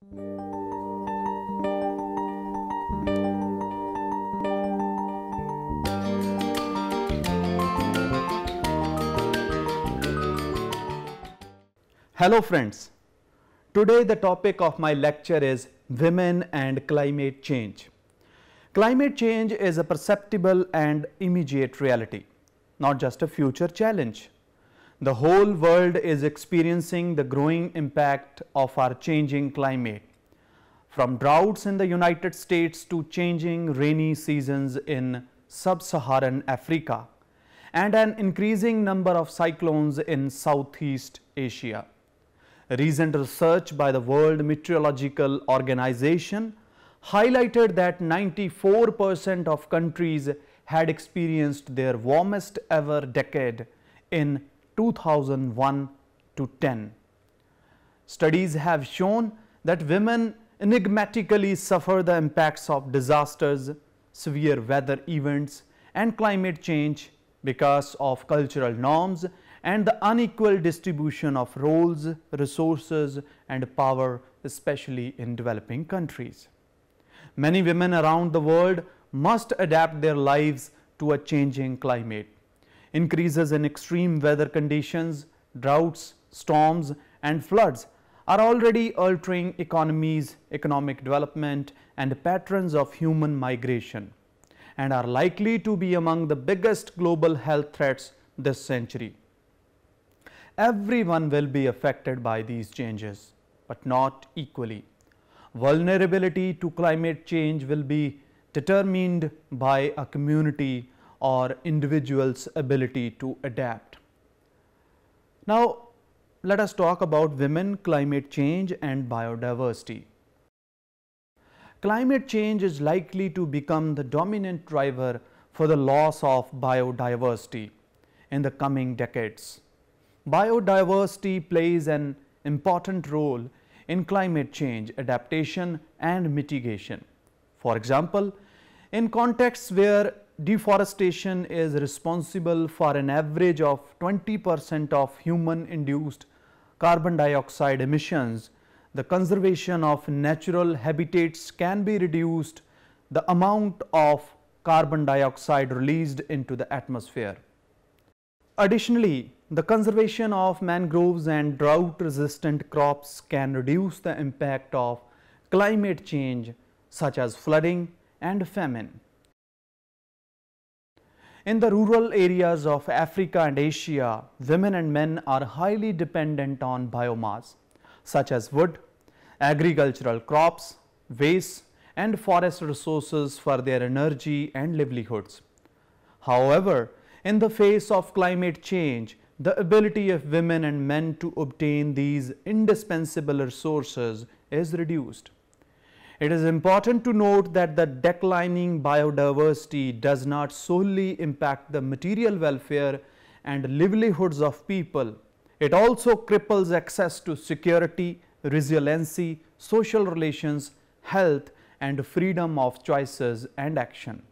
Hello friends, today the topic of my lecture is Women and Climate Change. Climate change is a perceptible and immediate reality, not just a future challenge. The whole world is experiencing the growing impact of our changing climate, from droughts in the United States to changing rainy seasons in sub-Saharan Africa and an increasing number of cyclones in Southeast Asia. Recent research by the World Meteorological Organization highlighted that 94% of countries had experienced their warmest ever decade in 2001 to 10. Studies have shown that women enigmatically suffer the impacts of disasters, severe weather events, and climate change because of cultural norms and the unequal distribution of roles, resources, and power, especially in developing countries. Many women around the world must adapt their lives to a changing climate. Increases in extreme weather conditions, droughts, storms, and floods are already altering economies, economic development, and patterns of human migration, and are likely to be among the biggest global health threats this century. Everyone will be affected by these changes, but not equally. Vulnerability to climate change will be determined by a community or individual's ability to adapt. Now, let us talk about women, climate change, and biodiversity. Climate change is likely to become the dominant driver for the loss of biodiversity in the coming decades. Biodiversity plays an important role in climate change, adaptation, and mitigation. For example, in contexts where deforestation is responsible for an average of 20% of human-induced carbon dioxide emissions, the conservation of natural habitats can be reduced the amount of carbon dioxide released into the atmosphere. Additionally, the conservation of mangroves and drought-resistant crops can reduce the impact of climate change, such as flooding and famine. In the rural areas of Africa and Asia, women and men are highly dependent on biomass, such as wood, agricultural crops, waste, and forest resources for their energy and livelihoods. However, in the face of climate change, the ability of women and men to obtain these indispensable resources is reduced. It is important to note that the declining biodiversity does not solely impact the material welfare and livelihoods of people. It also cripples access to security, resiliency, social relations, health, and freedom of choices and action.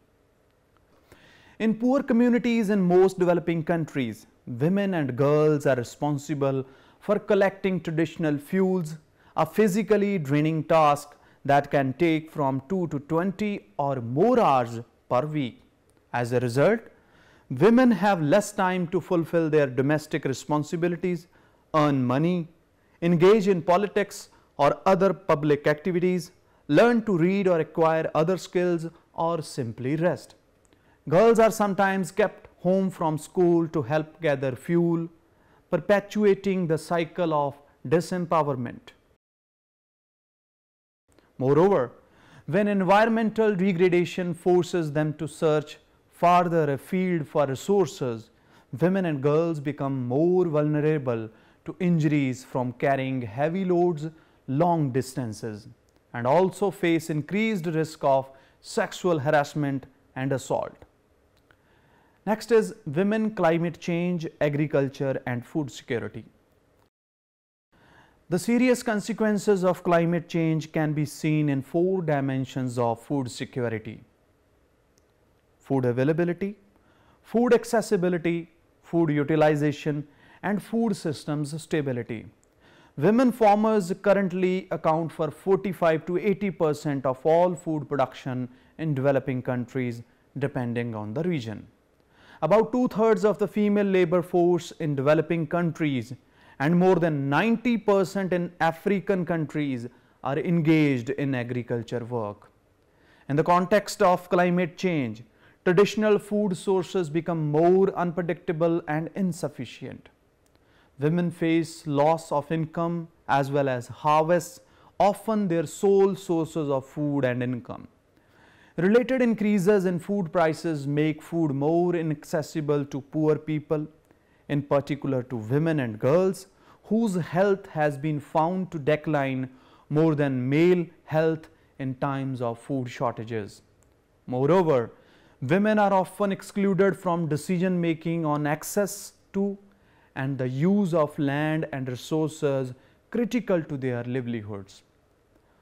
In poor communities in most developing countries, women and girls are responsible for collecting traditional fuels, a physically draining task that can take from 2 to 20 or more hours per week. As a result, women have less time to fulfill their domestic responsibilities, earn money, engage in politics or other public activities, learn to read or acquire other skills, or simply rest. Girls are sometimes kept home from school to help gather fuel, perpetuating the cycle of disempowerment. Moreover, when environmental degradation forces them to search farther afield for resources, women and girls become more vulnerable to injuries from carrying heavy loads long distances, and also face increased risk of sexual harassment and assault. Next is women, climate change, agriculture, and food security. The serious consequences of climate change can be seen in 4 dimensions of food security: food availability, food accessibility, food utilization, and food systems stability. Women farmers currently account for 45 to 80% of all food production in developing countries, depending on the region. About two-thirds of the female labor force in developing countries and more than 90% in African countries are engaged in agriculture work. In the context of climate change, traditional food sources become more unpredictable and insufficient. Women face loss of income as well as harvests, often their sole sources of food and income. Related increases in food prices make food more inaccessible to poor people, in particular to women and girls, whose health has been found to decline more than male health in times of food shortages. Moreover, women are often excluded from decision making on access to and the use of land and resources critical to their livelihoods.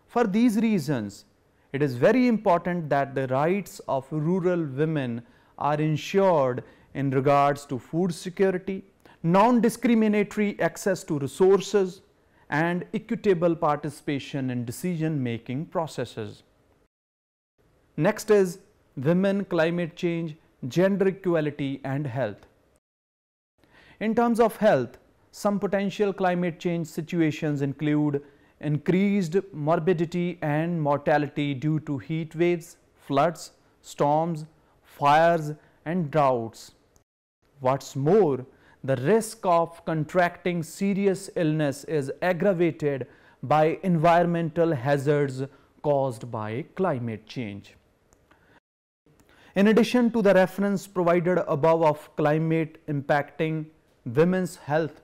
For these reasons, it is very important that the rights of rural women are ensured in regards to food security, non-discriminatory access to resources, and equitable participation in decision-making processes. Next is women, climate change, gender equality, and health. In terms of health, some potential climate change situations include increased morbidity and mortality due to heat waves, floods, storms, fires, and droughts. What's more, the risk of contracting serious illness is aggravated by environmental hazards caused by climate change. In addition to the reference provided above of climate impacting women's health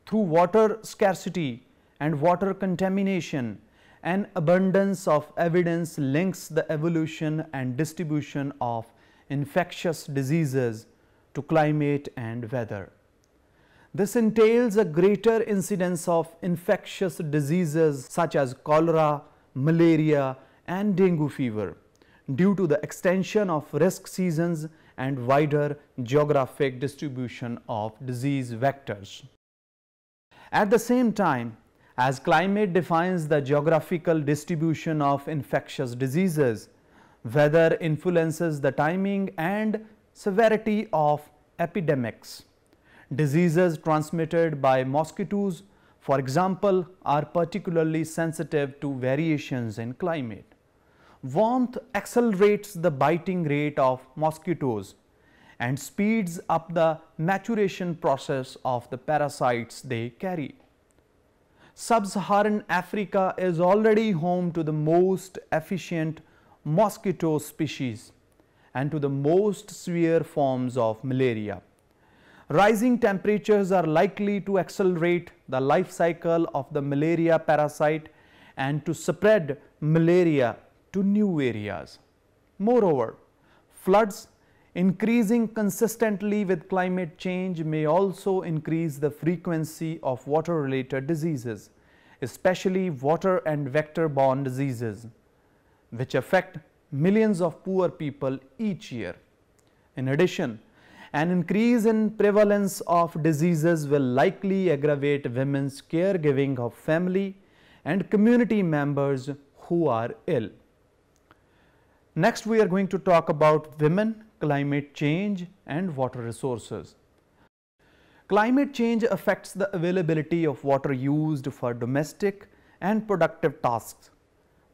through water scarcity and water contamination, an abundance of evidence links the evolution and distribution of infectious diseases to climate and weather. This entails a greater incidence of infectious diseases such as cholera, malaria, and dengue fever due to the extension of risk seasons and wider geographic distribution of disease vectors. At the same time, as climate defines the geographical distribution of infectious diseases, weather influences the timing and severity of epidemics. Diseases transmitted by mosquitoes, for example, are particularly sensitive to variations in climate. Warmth accelerates the biting rate of mosquitoes and speeds up the maturation process of the parasites they carry. Sub-Saharan Africa is already home to the most efficient mosquito species and to the most severe forms of malaria. Rising temperatures are likely to accelerate the life cycle of the malaria parasite and to spread malaria to new areas. Moreover, floods increasing consistently with climate change may also increase the frequency of water-related diseases, especially water and vector-borne diseases, which affect millions of poor people each year. In addition, an increase in prevalence of diseases will likely aggravate women's caregiving of family and community members who are ill. Next, we are going to talk about women, climate change, and water resources. Climate change affects the availability of water used for domestic and productive tasks.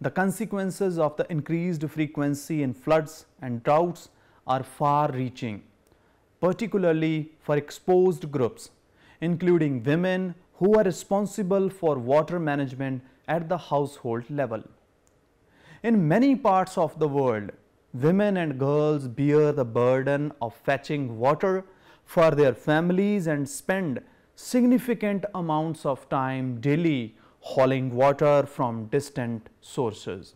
The consequences of the increased frequency in floods and droughts are far-reaching, particularly for exposed groups, including women who are responsible for water management at the household level. In many parts of the world, women and girls bear the burden of fetching water for their families and spend significant amounts of time daily hauling water from distant sources.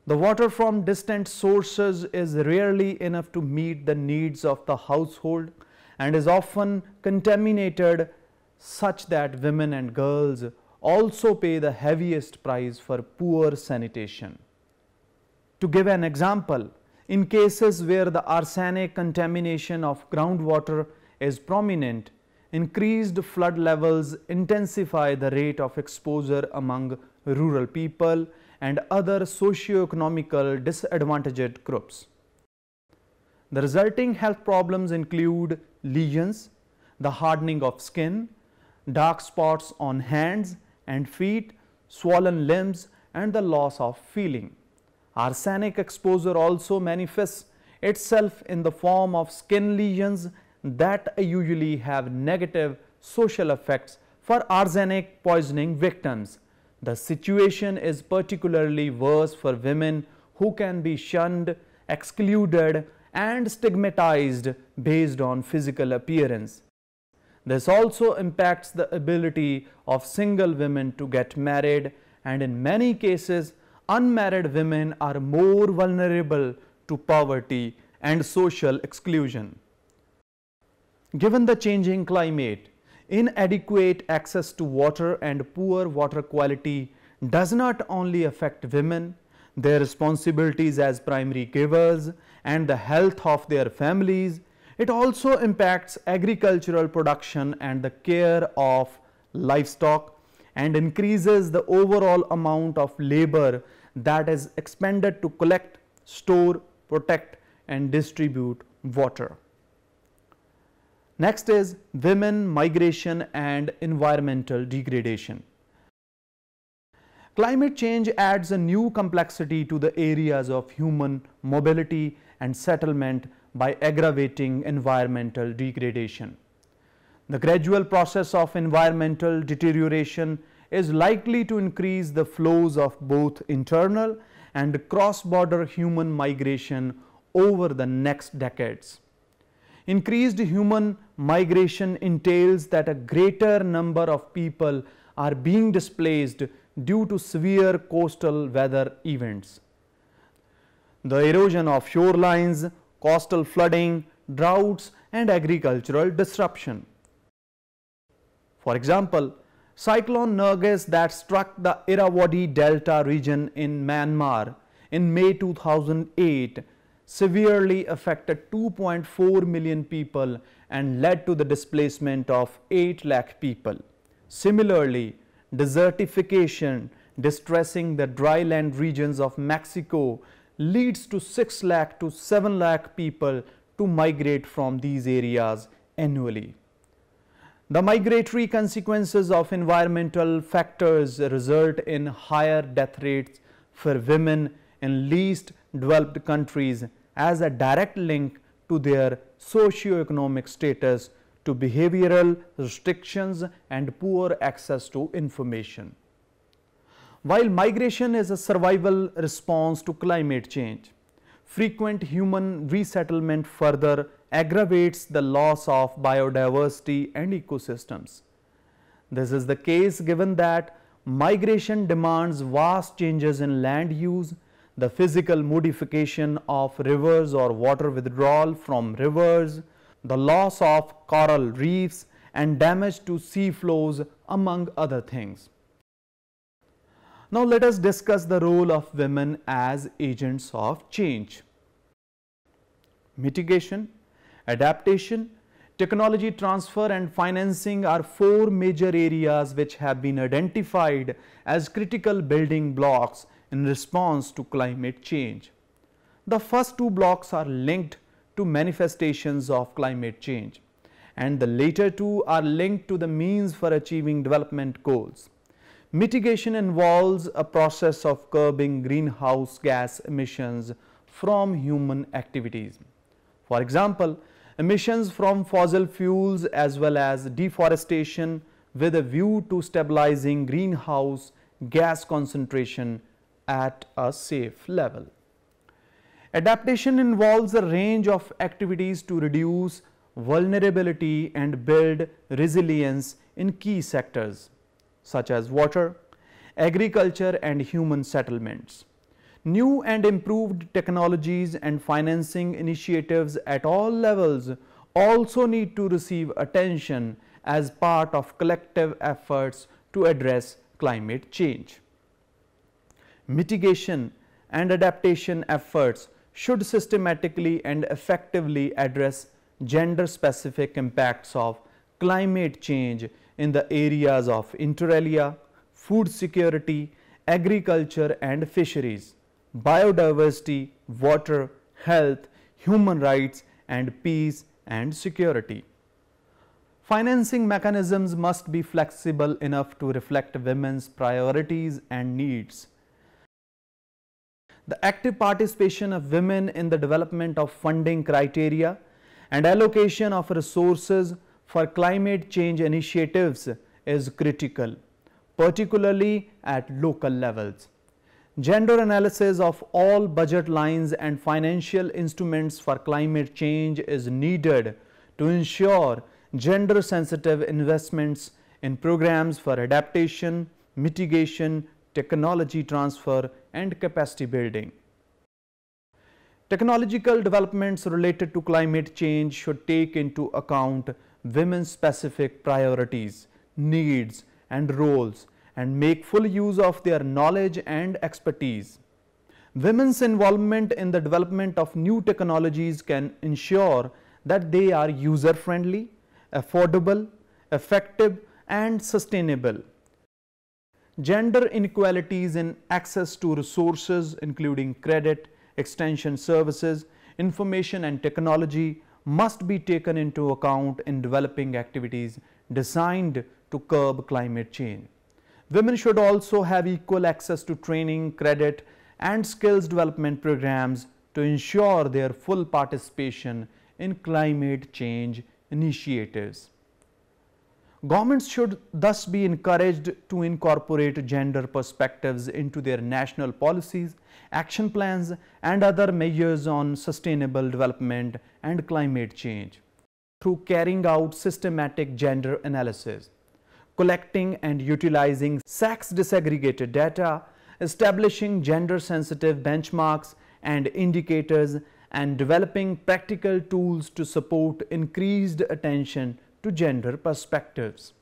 The water from distant sources is rarely enough to meet the needs of the household and is often contaminated such that women and girls also pay the heaviest price for poor sanitation. To give an example, in cases where the arsenic contamination of groundwater is prominent, increased flood levels intensify the rate of exposure among rural people and other socio-economical disadvantaged groups. The resulting health problems include lesions, the hardening of skin, dark spots on hands and feet, swollen limbs, and the loss of feeling. Arsenic exposure also manifests itself in the form of skin lesions that usually have negative social effects for arsenic poisoning victims. The situation is particularly worse for women who can be shunned, excluded, and stigmatized based on physical appearance. This also impacts the ability of single women to get married, and in many cases, unmarried women are more vulnerable to poverty and social exclusion. Given the changing climate, inadequate access to water and poor water quality does not only affect women, their responsibilities as primary givers, and the health of their families, it also impacts agricultural production and the care of livestock, and increases the overall amount of labor that is expended to collect, store, protect, and distribute water. Next is women, migration, and environmental degradation. Climate change adds a new complexity to the areas of human mobility and settlement by aggravating environmental degradation. The gradual process of environmental deterioration is likely to increase the flows of both internal and cross-border human migration over the next decades. Increased human migration entails that a greater number of people are being displaced due to severe coastal weather events. The erosion of shorelines, coastal flooding, droughts, and agricultural disruption. For example, Cyclone Nargis that struck the Irrawaddy Delta region in Myanmar in May 2008 severely affected 2.4 million people and led to the displacement of 8 lakh people. Similarly, desertification distressing the dryland regions of Mexico leads to 6 lakh to 7 lakh people to migrate from these areas annually. The migratory consequences of environmental factors result in higher death rates for women in least developed countries as a direct link to their socio-economic status, to behavioral restrictions and poor access to information. While migration is a survival response to climate change, frequent human resettlement further aggravates the loss of biodiversity and ecosystems. This is the case given that migration demands vast changes in land use, the physical modification of rivers or water withdrawal from rivers, the loss of coral reefs, and damage to sea flows, among other things. Now let us discuss the role of women as agents of change. Mitigation, adaptation, technology transfer, and financing are 4 major areas which have been identified as critical building blocks in response to climate change. The first 2 blocks are linked to manifestations of climate change, and the later 2 are linked to the means for achieving development goals. Mitigation involves a process of curbing greenhouse gas emissions from human activities. For example, emissions from fossil fuels as well as deforestation with a view to stabilizing greenhouse gas concentration at a safe level. Adaptation involves a range of activities to reduce vulnerability and build resilience in key sectors such as water, agriculture, and human settlements. New and improved technologies and financing initiatives at all levels also need to receive attention as part of collective efforts to address climate change. Mitigation and adaptation efforts should systematically and effectively address gender-specific impacts of climate change in the areas of inter alia, food security, agriculture and fisheries, biodiversity, water, health, human rights and peace and security. Financing mechanisms must be flexible enough to reflect women's priorities and needs. The active participation of women in the development of funding criteria and allocation of resources for climate change initiatives is critical, particularly at local levels. Gender analysis of all budget lines and financial instruments for climate change is needed to ensure gender-sensitive investments in programs for adaptation, mitigation, technology transfer and capacity building. Technological developments related to climate change should take into account women's specific priorities, needs and roles and make full use of their knowledge and expertise. Women's involvement in the development of new technologies can ensure that they are user-friendly, affordable, effective and sustainable. Gender inequalities in access to resources including credit, extension services, information and technology must be taken into account in developing activities designed to curb climate change. Women should also have equal access to training, credit and skills development programs to ensure their full participation in climate change initiatives. Governments should thus be encouraged to incorporate gender perspectives into their national policies, action plans and other measures on sustainable development and climate change through carrying out systematic gender analysis, collecting and utilizing sex disaggregated data, establishing gender-sensitive benchmarks and indicators, and developing practical tools to support increased attention to gender perspectives.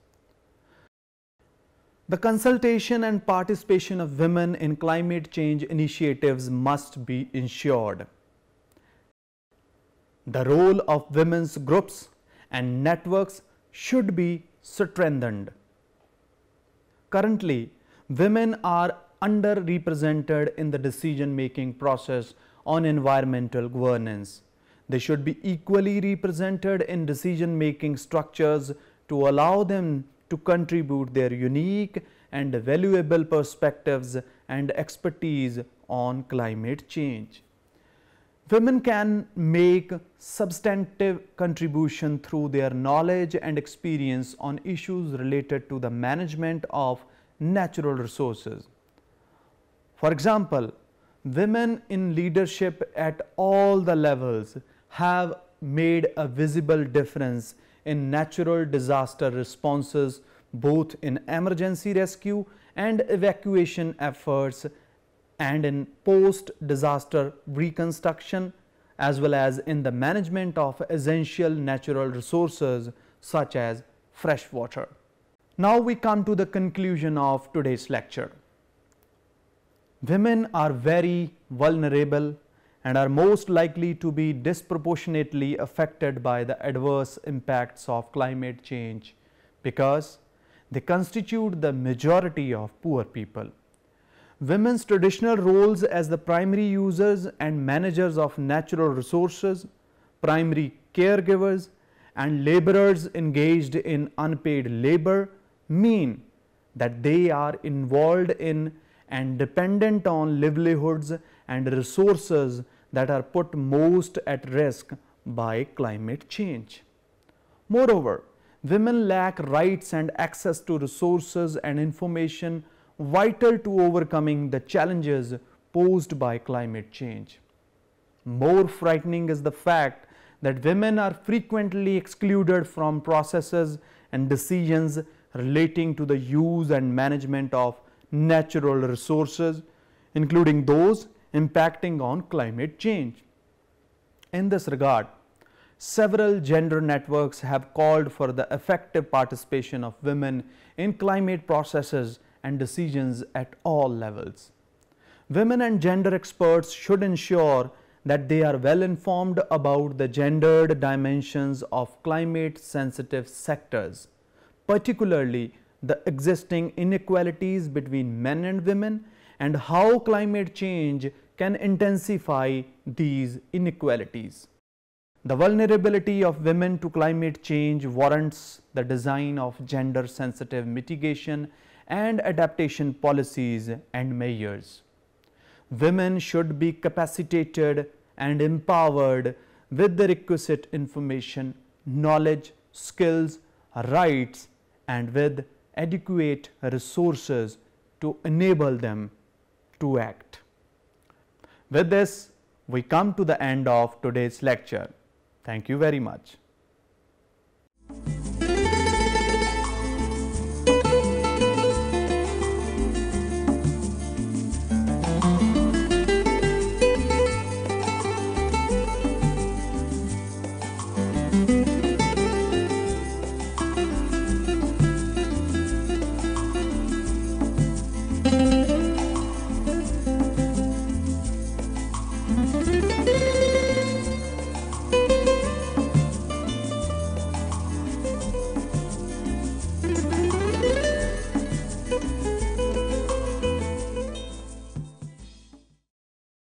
The consultation and participation of women in climate change initiatives must be ensured. The role of women's groups and networks should be strengthened. Currently, women are underrepresented in the decision-making process on environmental governance. They should be equally represented in decision-making structures to allow them to contribute their unique and valuable perspectives and expertise on climate change. Women can make substantive contribution through their knowledge and experience on issues related to the management of natural resources. For example, women in leadership at all the levels have made a visible difference in natural disaster responses, both in emergency rescue and evacuation efforts and in post-disaster reconstruction, as well as in the management of essential natural resources such as fresh water. Now we come to the conclusion of today's lecture. Women are very vulnerable and are most likely to be disproportionately affected by the adverse impacts of climate change because they constitute the majority of poor people. Women's traditional roles as the primary users and managers of natural resources, primary caregivers, and laborers engaged in unpaid labor mean that they are involved in and dependent on livelihoods and resources that are put most at risk by climate change. Moreover, women lack rights and access to resources and information vital to overcoming the challenges posed by climate change. More frightening is the fact that women are frequently excluded from processes and decisions relating to the use and management of natural resources, including those impacting on climate change. In this regard, several gender networks have called for the effective participation of women in climate processes and decisions at all levels. Women and gender experts should ensure that they are well informed about the gendered dimensions of climate sensitive sectors, particularly the existing inequalities between men and women and how climate change can intensify these inequalities. The vulnerability of women to climate change warrants the design of gender sensitive mitigation and adaptation policies and measures. Women should be capacitated and empowered with the requisite information, knowledge, skills, rights, and with adequate resources to enable them to act. With this, we come to the end of today's lecture. Thank you very much.